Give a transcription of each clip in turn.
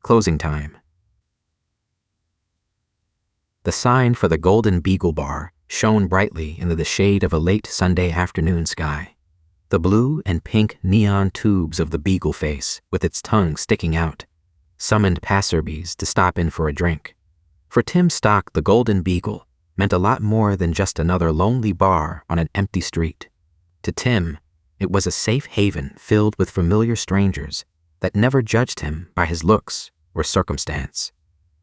Closing time. The sign for the Golden Beagle bar shone brightly into the shade of a late Sunday afternoon sky. The blue and pink neon tubes of the beagle face, with its tongue sticking out, summoned passerbys to stop in for a drink. For Tim Stock, the Golden Beagle meant a lot more than just another lonely bar on an empty street. To Tim, it was a safe haven filled with familiar strangers that never judged him by his looks or circumstance.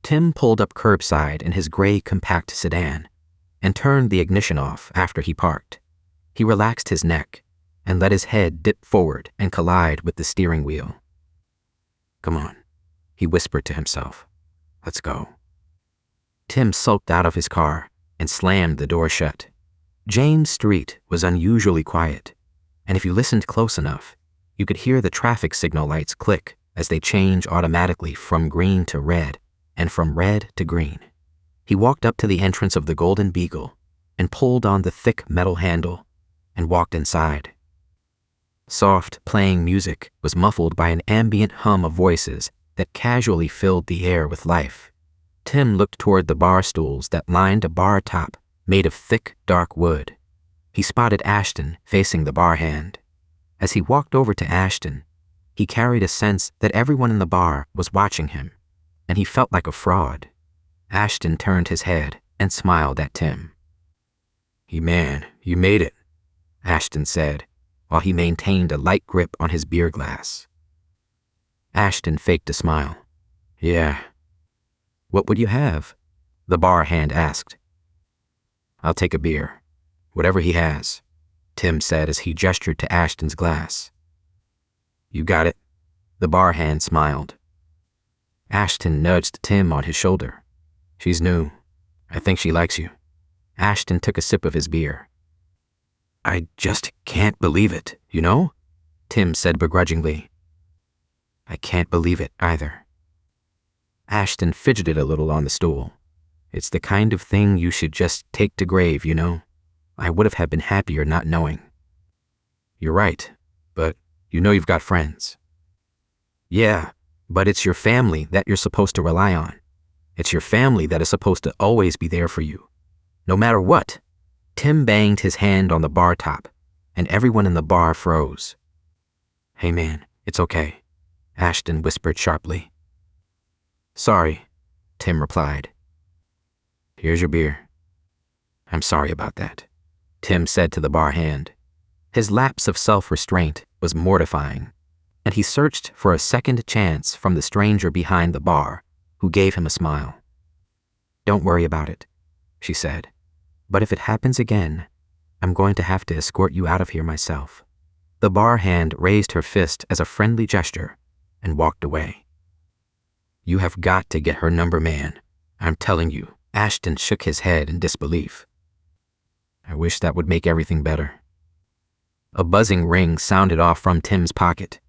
Tim pulled up curbside in his gray compact sedan and turned the ignition off after he parked. He relaxed his neck and let his head dip forward and collide with the steering wheel. "Come on," he whispered to himself. "Let's go." Tim sulked out of his car and slammed the door shut. James Street was unusually quiet, and if you listened close enough, you could hear the traffic signal lights click as they change automatically from green to red and from red to green. He walked up to the entrance of the Golden Beagle and pulled on the thick metal handle and walked inside. Soft, playing music was muffled by an ambient hum of voices that casually filled the air with life. Tim looked toward the bar stools that lined a bar top made of thick, dark wood. He spotted Ashton facing the bar hand. As he walked over to Ashton, he carried a sense that everyone in the bar was watching him, and he felt like a fraud. Ashton turned his head and smiled at Tim. "Hey man, you made it," Ashton said, while he maintained a light grip on his beer glass. Ashton faked a smile. "Yeah." "What would you have?" the bar hand asked. "I'll take a beer. Whatever he has," Tim said as he gestured to Ashton's glass. "You got it," the bar hand smiled. Ashton nudged Tim on his shoulder. "She's new. I think she likes you." Ashton took a sip of his beer. "I just can't believe it, you know?" Tim said begrudgingly. "I can't believe it either." Ashton fidgeted a little on the stool. "It's the kind of thing you should just take to grave, you know? I would have been happier not knowing." "You're right, but you know you've got friends." "Yeah, but it's your family that you're supposed to rely on. It's your family that is supposed to always be there for you, no matter what." Tim banged his hand on the bar top, and everyone in the bar froze. "Hey man, it's okay," Ashton whispered sharply. "Sorry," Tim replied. "Here's your beer." "I'm sorry about that," Tim said to the bar hand. His lapse of self-restraint was mortifying, and he searched for a second chance from the stranger behind the bar, who gave him a smile. "Don't worry about it," she said. "But if it happens again, I'm going to have to escort you out of here myself." The bar hand raised her fist as a friendly gesture and walked away. "You have got to get her number, man. I'm telling you." Ashton shook his head in disbelief. "I wish that would make everything better." A buzzing ring sounded off from Tim's pocket.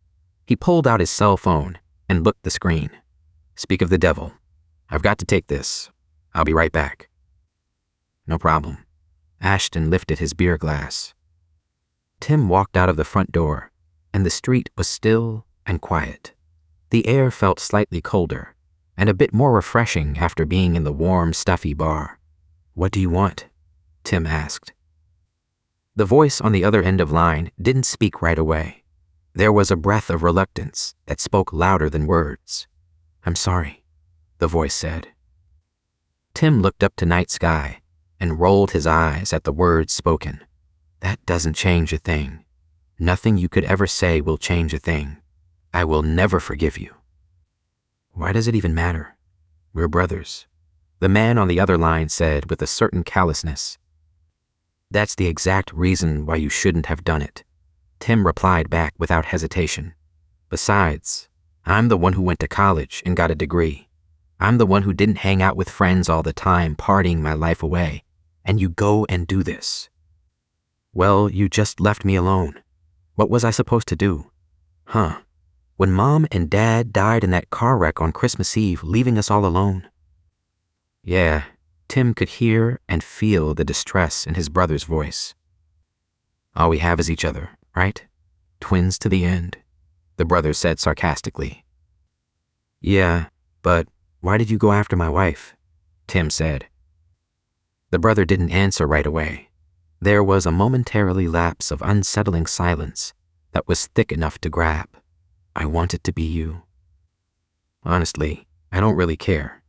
He pulled out his cell phone and looked the screen. "Speak of the devil. I've got to take this. I'll be right back." "No problem." Ashton lifted his beer glass. Tim walked out of the front door, and the street was still and quiet. The air felt slightly colder, and a bit more refreshing after being in the warm, stuffy bar. "What do you want?" Tim asked. The voice on the other end of line didn't speak right away. There was a breath of reluctance that spoke louder than words. "I'm sorry," the voice said. Tim looked up to night sky and rolled his eyes at the words spoken. "That doesn't change a thing. Nothing you could ever say will change a thing. I will never forgive you." "Why does it even matter? We're brothers," the man on the other line said with a certain callousness. "That's the exact reason why you shouldn't have done it," Tim replied back without hesitation. "Besides, I'm the one who went to college and got a degree. I'm the one who didn't hang out with friends all the time partying my life away, and you go and do this. Well, you just left me alone. What was I supposed to do? Huh? When Mom and Dad died in that car wreck on Christmas Eve, leaving us all alone." Yeah, Tim could hear and feel the distress in his brother's voice. "All we have is each other, right? Twins to the end," the brother said sarcastically. "Yeah, But why did you go after my wife? Tim said. The brother didn't answer right away. There was a momentarily lapse of unsettling silence that was thick enough to grab. I want it to be you. Honestly, I don't really care.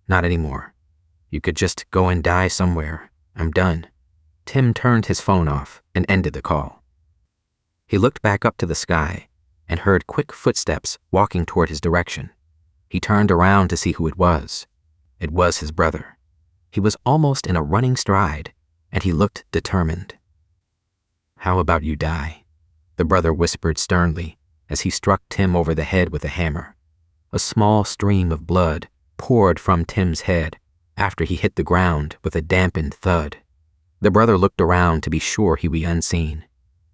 Not anymore. You could just go and die somewhere. I'm done. Tim turned his phone off and ended the call. He looked back up to the sky and heard quick footsteps walking toward his direction. He turned around to see who it was. It was his brother. He was almost in a running stride, and he looked determined. How about you die? The brother whispered sternly as he struck Tim over the head with a hammer. A small stream of blood poured from Tim's head after he hit the ground with a dampened thud. The brother looked around to be sure he was unseen.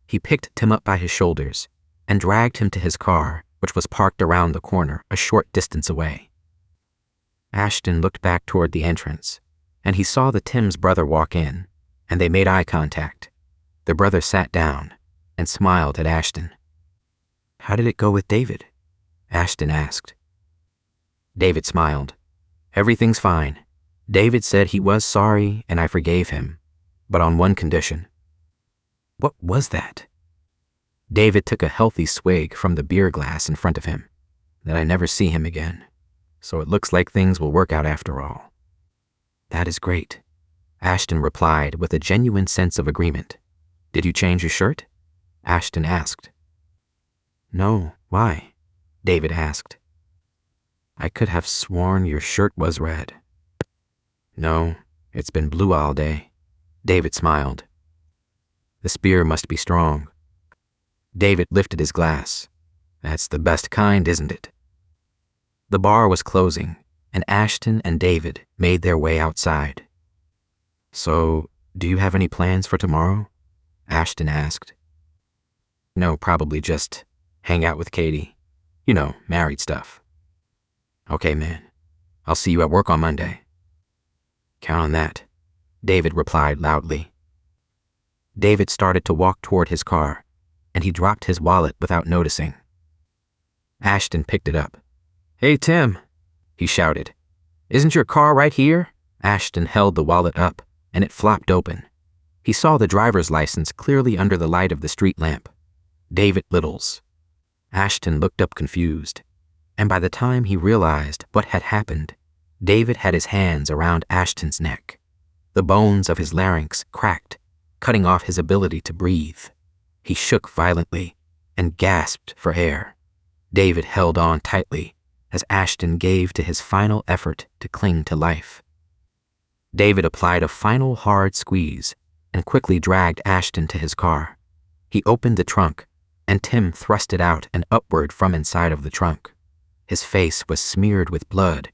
He picked Tim up by his shoulders and dragged him to his car, which was parked around the corner a short distance away. Ashton looked back toward the entrance, and he saw Tim's brother walk in, and they made eye contact. The brother sat down and smiled at Ashton. How did it go with David? Ashton asked. David smiled. Everything's fine. David said he was sorry and I forgave him, but on one condition. What was that? David took a healthy swig from the beer glass in front of him. That I never see him again. So it looks like things will work out after all. That is great, Ashton replied with a genuine sense of agreement. Did you change your shirt? Ashton asked. No, why? David asked. I could have sworn your shirt was red. No, it's been blue all day. David smiled. This beer must be strong. David lifted his glass. That's the best kind, isn't it? The bar was closing, and Ashton and David made their way outside. So, do you have any plans for tomorrow? Ashton asked. No, probably just hang out with Katie. You know, married stuff. Okay, man. I'll see you at work on Monday. Count on that, David replied loudly. David started to walk toward his car, and he dropped his wallet without noticing. Ashton picked it up. Hey, Tim, he shouted. Isn't your car right here? Ashton held the wallet up, and it flopped open. He saw the driver's license clearly under the light of the street lamp. David Little's. Ashton looked up confused, and by the time he realized what had happened, David had his hands around Ashton's neck. The bones of his larynx cracked, cutting off his ability to breathe. He shook violently and gasped for air. David held on tightly as Ashton gave to his final effort to cling to life. David applied a final hard squeeze and quickly dragged Ashton to his car. He opened the trunk, and Tim thrust it out and upward from inside of the trunk. His face was smeared with blood,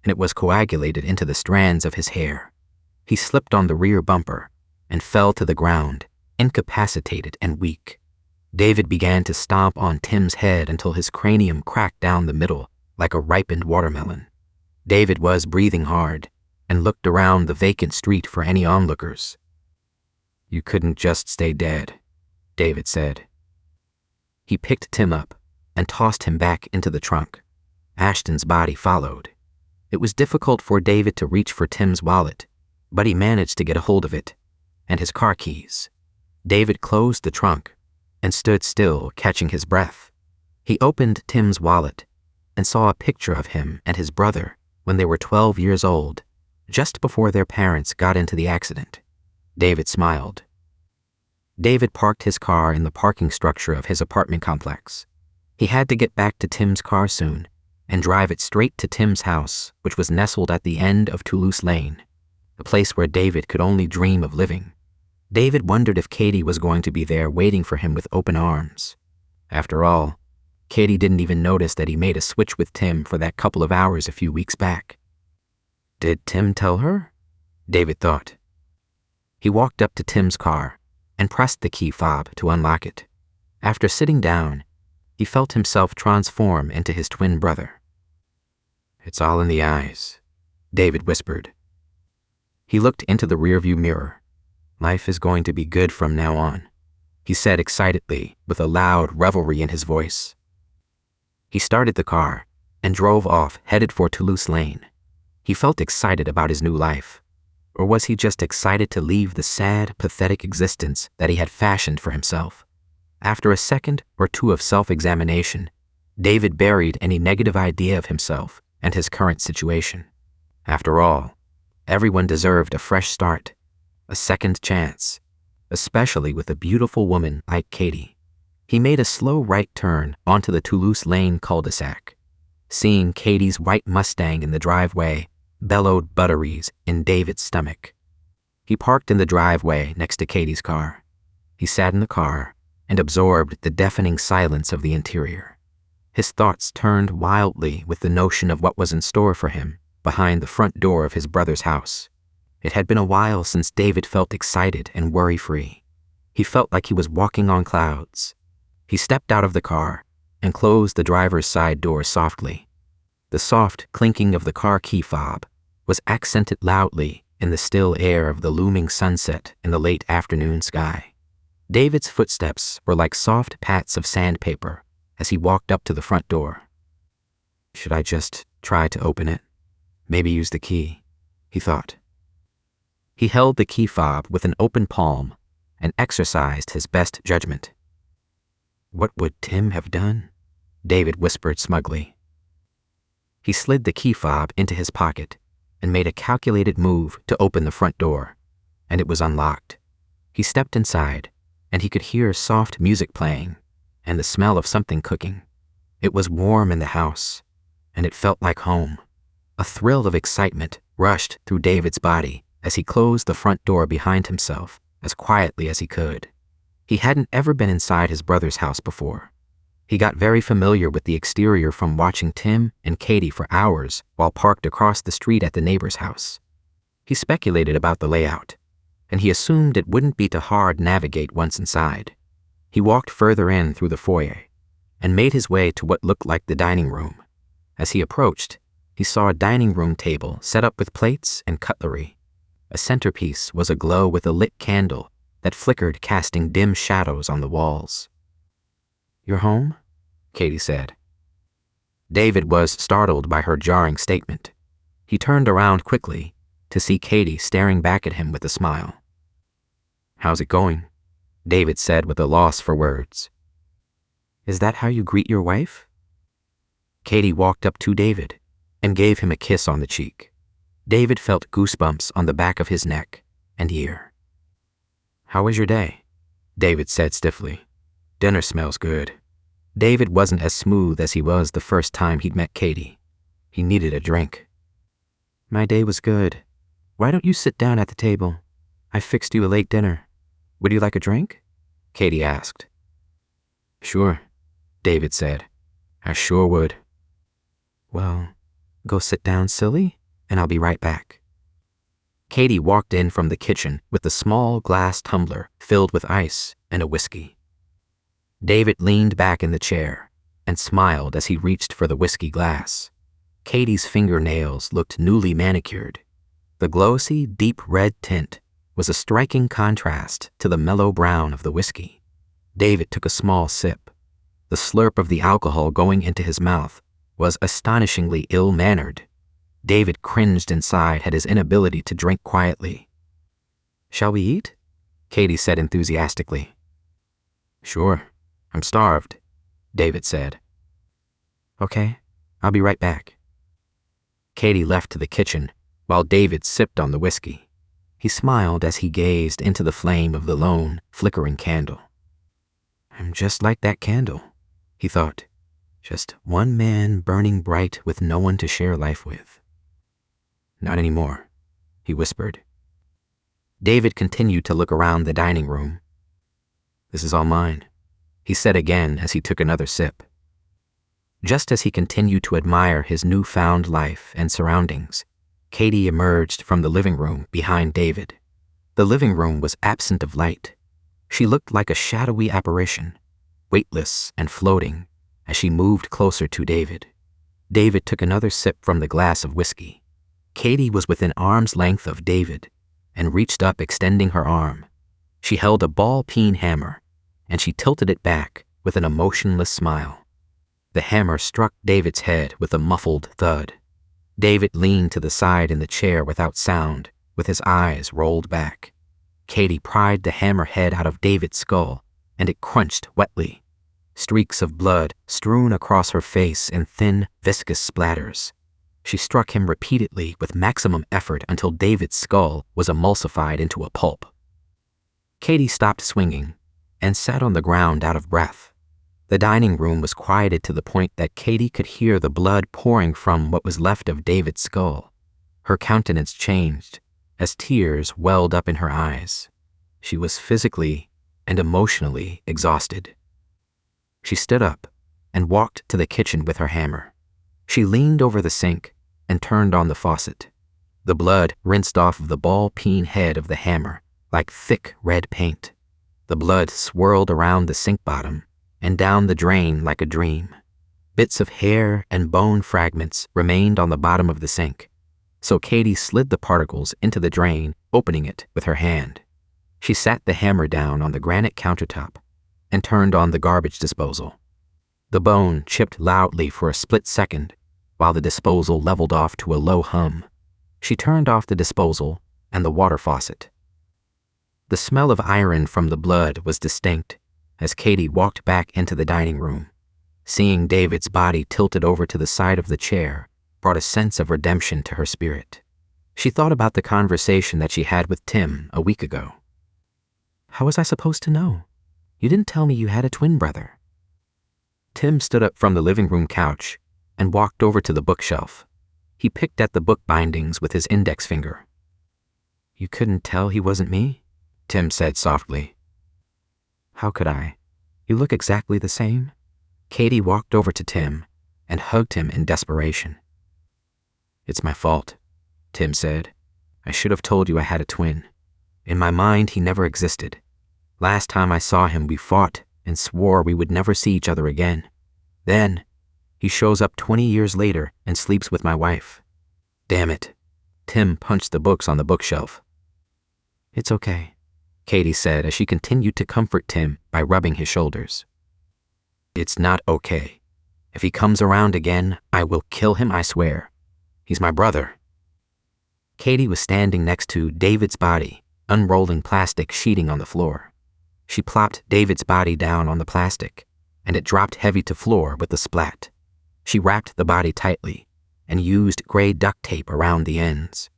and it was coagulated into the strands of his hair. He slipped on the rear bumper and fell to the ground, incapacitated and weak. David began to stomp on Tim's head until his cranium cracked down the middle like a ripened watermelon. David was breathing hard and looked around the vacant street for any onlookers. You couldn't just stay dead, David said. He picked Tim up and tossed him back into the trunk. Ashton's body followed. It was difficult for David to reach for Tim's wallet, but he managed to get a hold of it, and his car keys. David closed the trunk and stood still, catching his breath. He opened Tim's wallet and saw a picture of him and his brother when they were 12 years old, just before their parents got into the accident. David smiled. David parked his car in the parking structure of his apartment complex. He had to get back to Tim's car soon and drive it straight to Tim's house, which was nestled at the end of Toulouse Lane, a place where David could only dream of living. David wondered if Katie was going to be there waiting for him with open arms. After all, Katie didn't even notice that he made a switch with Tim for that couple of hours a few weeks back. Did Tim tell her? David thought. He walked up to Tim's car and pressed the key fob to unlock it. After sitting down, he felt himself transform into his twin brother. It's all in the eyes, David whispered. He looked into the rearview mirror. Life is going to be good from now on, he said excitedly with a loud revelry in his voice. He started the car and drove off, headed for Toulouse Lane. He felt excited about his new life. Or was he just excited to leave the sad, pathetic existence that he had fashioned for himself? After a second or two of self-examination, David buried any negative idea of himself and his current situation. After all, everyone deserved a fresh start, a second chance, especially with a beautiful woman like Katie. He made a slow right turn onto the Toulouse Lane cul-de-sac. Seeing Katie's white Mustang in the driveway bellowed butteries in David's stomach. He parked in the driveway next to Katie's car. He sat in the car and absorbed the deafening silence of the interior. His thoughts turned wildly with the notion of what was in store for him behind the front door of his brother's house. It had been a while since David felt excited and worry-free. He felt like he was walking on clouds. He stepped out of the car and closed the driver's side door softly. The soft clinking of the car key fob was accented loudly in the still air of the looming sunset in the late afternoon sky. David's footsteps were like soft pats of sandpaper as he walked up to the front door. Should I just try to open it? Maybe use the key, he thought. He held the key fob with an open palm and exercised his best judgment. What would Tim have done? David whispered smugly. He slid the key fob into his pocket and made a calculated move to open the front door, and it was unlocked. He stepped inside, and he could hear soft music playing and the smell of something cooking. It was warm in the house, and it felt like home. A thrill of excitement rushed through David's body as he closed the front door behind himself as quietly as he could. He hadn't ever been inside his brother's house before. He got very familiar with the exterior from watching Tim and Katie for hours while parked across the street at the neighbor's house. He speculated about the layout, and he assumed it wouldn't be too hard to navigate once inside. He walked further in through the foyer and made his way to what looked like the dining room. As he approached, he saw a dining room table set up with plates and cutlery. A centerpiece was aglow with a lit candle that flickered, casting dim shadows on the walls. "You're home?" Katie said. David was startled by her jarring statement. He turned around quickly to see Katie staring back at him with a smile. "How's it going?" David said with a loss for words. "Is that how you greet your wife?" Katie walked up to David and gave him a kiss on the cheek. David felt goosebumps on the back of his neck and ear. "How was your day?" David said stiffly. "Dinner smells good." David wasn't as smooth as he was the first time he'd met Katie. He needed a drink. "My day was good. Why don't you sit down at the table? I fixed you a late dinner. Would you like a drink?" Katie asked. "Sure," David said. "I sure would." "Well, go sit down, silly, and I'll be right back." Katie walked in from the kitchen with a small glass tumbler filled with ice and a whiskey. David leaned back in the chair and smiled as he reached for the whiskey glass. Katie's fingernails looked newly manicured. The glossy, deep red tint was a striking contrast to the mellow brown of the whiskey. David took a small sip. The slurp of the alcohol going into his mouth was astonishingly ill-mannered. David cringed inside at his inability to drink quietly. "Shall we eat?" Katie said enthusiastically. "Sure, I'm starved," David said. "Okay, I'll be right back." Katie left to the kitchen while David sipped on the whiskey. He smiled as he gazed into the flame of the lone, flickering candle. "I'm just like that candle," he thought. "Just one man burning bright with no one to share life with." "Not anymore," he whispered. David continued to look around the dining room. "This is all mine," he said again as he took another sip. Just as he continued to admire his newfound life and surroundings, Katie emerged from the living room behind David. The living room was absent of light. She looked like a shadowy apparition, weightless and floating, as she moved closer to David. David took another sip from the glass of whiskey. Katie was within arm's length of David and reached up, extending her arm. She held a ball-peen hammer, and she tilted it back with an emotionless smile. The hammer struck David's head with a muffled thud. David leaned to the side in the chair without sound, with his eyes rolled back. Katie pried the hammer head out of David's skull, and it crunched wetly. Streaks of blood strewn across her face in thin, viscous splatters. She struck him repeatedly with maximum effort until David's skull was emulsified into a pulp. Katie stopped swinging and sat on the ground out of breath. The dining room was quieted to the point that Katie could hear the blood pouring from what was left of David's skull. Her countenance changed as tears welled up in her eyes. She was physically and emotionally exhausted. She stood up and walked to the kitchen with her hammer. She leaned over the sink and turned on the faucet. The blood rinsed off of the ball-peen head of the hammer like thick red paint. The blood swirled around the sink bottom and down the drain like a dream. Bits of hair and bone fragments remained on the bottom of the sink, so Katie slid the particles into the drain, opening it with her hand. She sat the hammer down on the granite countertop and turned on the garbage disposal. The bone chipped loudly for a split second while the disposal leveled off to a low hum. She turned off the disposal and the water faucet. The smell of iron from the blood was distinct as Katie walked back into the dining room. Seeing David's body tilted over to the side of the chair brought a sense of redemption to her spirit. She thought about the conversation that she had with Tim a week ago. How was I supposed to know? You didn't tell me you had a twin brother. Tim stood up from the living room couch and walked over to the bookshelf. He picked at the book bindings with his index finger. You couldn't tell he wasn't me? Tim said softly. How could I? You look exactly the same. Katie walked over to Tim and hugged him in desperation. It's my fault, Tim said. I should have told you I had a twin. In my mind, he never existed. Last time I saw him, we fought and swore we would never see each other again. Then, he shows up 20 years later and sleeps with my wife. Damn it. Tim punched the books on the bookshelf. It's okay, Katie said as she continued to comfort Tim by rubbing his shoulders. It's not okay. If he comes around again, I will kill him, I swear. He's my brother. Katie was standing next to David's body, unrolling plastic sheeting on the floor. She plopped David's body down on the plastic, and it dropped heavy to floor with a splat. She wrapped the body tightly and used gray duct tape around the ends.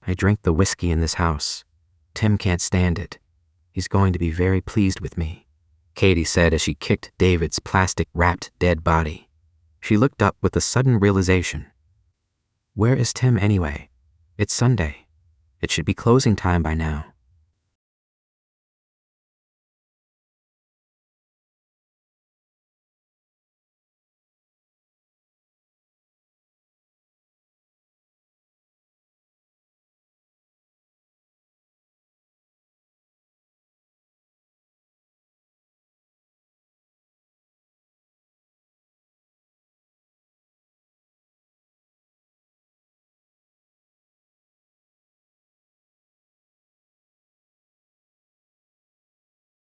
I drink the whiskey in this house. Tim can't stand it. He's going to be very pleased with me, Katie said as she kicked David's plastic-wrapped dead body. She looked up with a sudden realization. Where is Tim anyway? It's Sunday. It should be closing time by now.